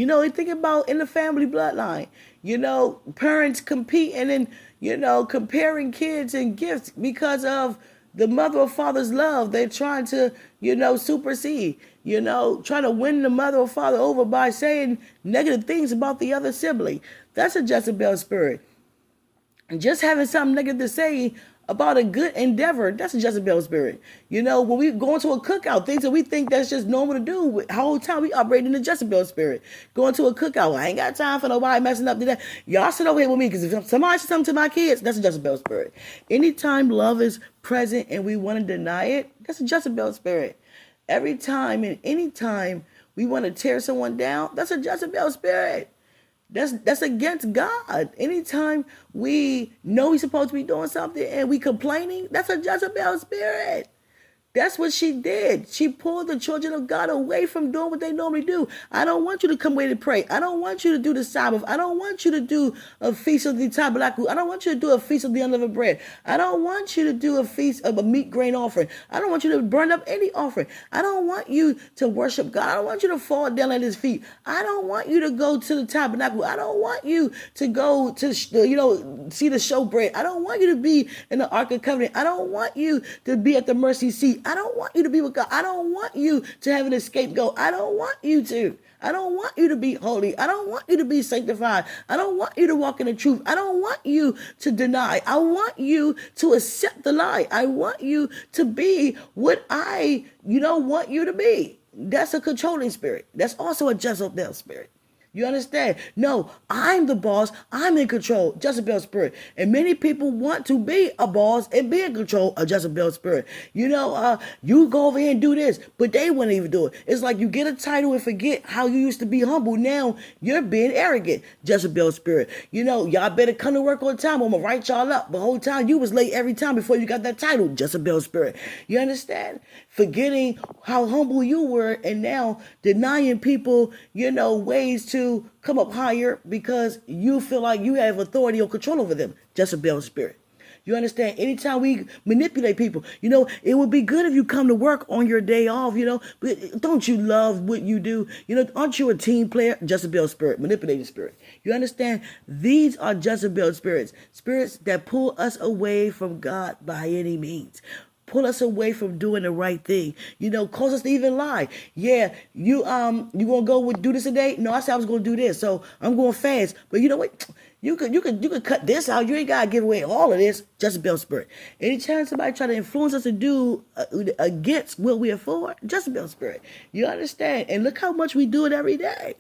Think about in the family bloodline. Parents compete and then, comparing kids and gifts because of the mother or father's love. They're trying to, supersede, trying to win the mother or father over by saying negative things about the other sibling. That's a Jezebel spirit. And just having something negative to say about a good endeavor, that's a Jezebel spirit. When we go into a cookout, things that we think that's just normal to do, the whole time we operate in the Jezebel spirit. Going to a cookout, I ain't got time for nobody messing up today. Y'all sit over here with me, because if somebody says something to my kids, that's a Jezebel spirit. Anytime love is present and we want to deny it, that's a Jezebel spirit. Every time and any time we want to tear someone down, that's a Jezebel spirit. That's against God. Anytime we know we're supposed to be doing something and we complaining, that's a Jezebel spirit. That's what she did. She pulled the children of God away from doing what they normally do. I don't want you to come away to pray. I don't want you to do the Sabbath. I don't want you to do a feast of the tabernacle. I don't want you to do a feast of the unleavened bread. I don't want you to do a feast of a meat grain offering. I don't want you to burn up any offering. I don't want you to worship God. I don't want you to fall down at his feet. I don't want you to go to the tabernacle. I don't want you to go to, see the showbread. I don't want you to be in the Ark of Covenant. I don't want you to be at the mercy seat. I don't want you to be with God. I don't want you to have an scapegoat. I don't want you to. I don't want you to be holy. I don't want you to be sanctified. I don't want you to walk in the truth. I don't want you to deny. I want you to accept the lie. I want you to be what I, want you to be. That's a controlling spirit. That's also a Jezebel spirit. You understand? No, I'm the boss. I'm in control. Jezebel spirit. And many people want to be a boss and be in control of Jezebel spirit. You go over here and do this, but they wouldn't even do it. It's like you get a title and forget how you used to be humble. Now you're being arrogant. Jezebel spirit. Y'all better come to work on time. I'm going to write y'all up. The whole time you was late every time before you got that title. Jezebel spirit. You understand? Forgetting how humble you were and now denying people, ways to come up higher because you feel like you have authority or control over them. Jezebel spirit. You understand? Anytime we manipulate people, it would be good if you come to work on your day off, but don't you love what you do? Aren't you a team player? Jezebel spirit, manipulating spirit. You understand? These are Jezebel spirits that pull us away from God by any means. Pull us away from doing the right thing. Cause us to even lie. Yeah, you gonna go do this today? No, I said I was gonna do this, so I'm going fast. But you know what? You could cut this out. You ain't gotta give away all of this. Jezebel spirit. Anytime somebody try to influence us to do against what we are for, Jezebel spirit. You understand? And look how much we do it every day.